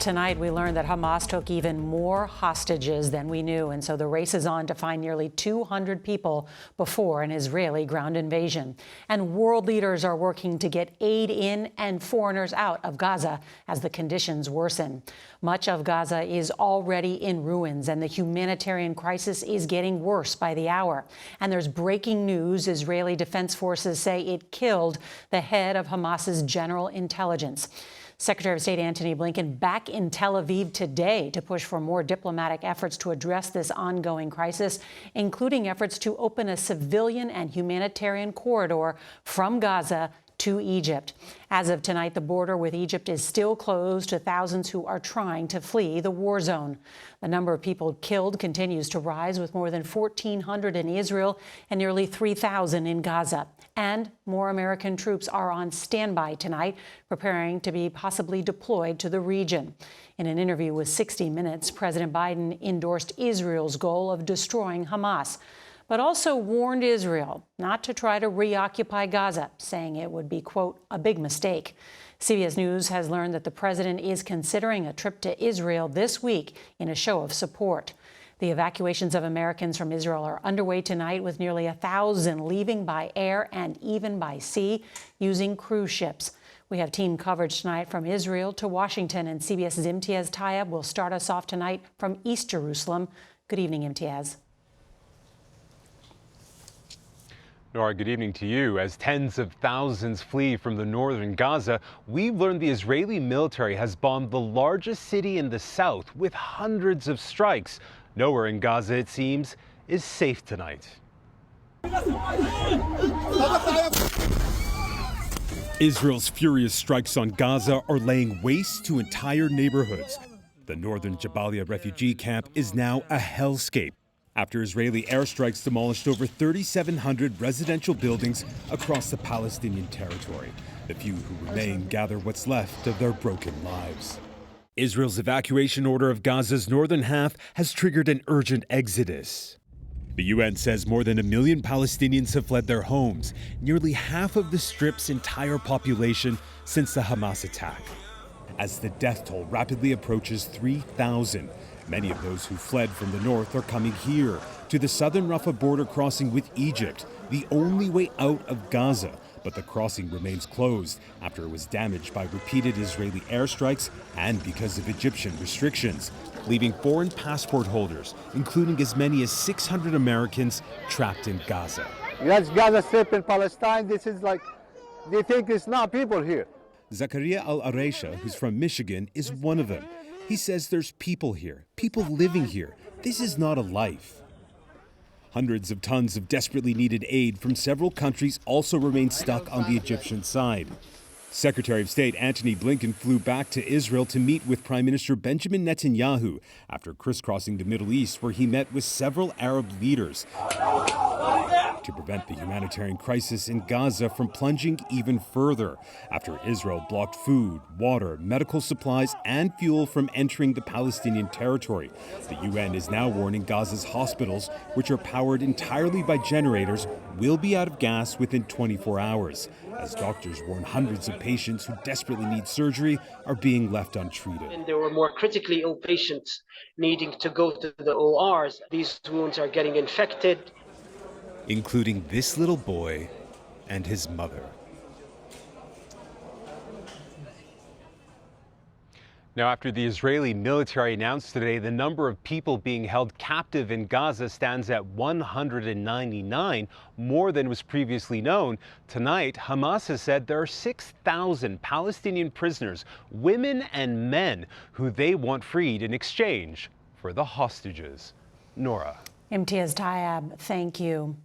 tonight, we learned that Hamas took even more hostages than we knew. And so the race is on to find nearly 200 people before an Israeli ground invasion. And world leaders are working to get aid in and foreigners out of Gaza as the conditions worsen. Much of Gaza is already in ruins, and the humanitarian crisis is getting worse by the hour. And there's breaking news. Israeli Defense Forces say it killed the head of Hamas's general intelligence. Secretary of State Antony Blinken back in Tel Aviv today to push for more diplomatic efforts to address this ongoing crisis, including efforts to open a civilian and humanitarian corridor from Gaza to Egypt. As of tonight, the border with Egypt is still closed to thousands who are trying to flee the war zone. The number of people killed continues to rise, with more than 1,400 in Israel and nearly 3,000 in Gaza. And more American troops are on standby tonight, preparing to be possibly deployed to the region. In an interview with 60 Minutes, President Biden endorsed Israel's goal of destroying Hamas, but also warned Israel not to try to reoccupy Gaza, saying it would be, quote, a big mistake. CBS News has learned that the president is considering a trip to Israel this week in a show of support. The evacuations of Americans from Israel are underway tonight, with nearly 1,000 leaving by air and even by sea using cruise ships. We have team coverage tonight from Israel to Washington, and CBS's Imtiaz Tyab will start us off tonight from East Jerusalem. Good evening, Imtiaz. Norah, good evening to you. As tens of thousands flee from the northern Gaza, we've learned the Israeli military has bombed the largest city in the south with hundreds of strikes. Nowhere in Gaza, it seems, is safe tonight. Israel's furious strikes on Gaza are laying waste to entire neighborhoods. The northern Jabalia refugee camp is now a hellscape after Israeli airstrikes demolished over 3,700 residential buildings across the Palestinian territory. The few who remain gather what's left of their broken lives. Israel's evacuation order of Gaza's northern half has triggered an urgent exodus. The UN says more than 1 million Palestinians have fled their homes, nearly half of the Strip's entire population since the Hamas attack. As the death toll rapidly approaches 3,000, many of those who fled from the north are coming here, to the southern Rafah border crossing with Egypt, the only way out of Gaza. But the crossing remains closed after it was damaged by repeated Israeli airstrikes and because of Egyptian restrictions, leaving foreign passport holders, including as many as 600 Americans, trapped in Gaza. That's Gaza Strip in Palestine. This is like, they think it's not people here. Zakaria Al-Areisha, who's from Michigan, is one of them. He says there's people here, people living here. This is not a life. Hundreds of tons of desperately needed aid from several countries also remain stuck on the Egyptian side. Secretary of State Antony Blinken flew back to Israel to meet with Prime Minister Benjamin Netanyahu after crisscrossing the Middle East, where he met with several Arab leaders to prevent the humanitarian crisis in Gaza from plunging even further after Israel blocked food, water, medical supplies, and fuel from entering the Palestinian territory. The UN is now warning Gaza's hospitals, which are powered entirely by generators, will be out of gas within 24 hours, as doctors warn hundreds of patients who desperately need surgery are being left untreated. And there were more critically ill patients needing to go to the ORs. These wounds are getting infected, including this little boy and his mother. Now, after the Israeli military announced today the number of people being held captive in Gaza stands at 199, more than was previously known, tonight Hamas has said there are 6,000 Palestinian prisoners, women and men, who they want freed in exchange for the hostages. Norah. Imtiaz Tyab, thank you.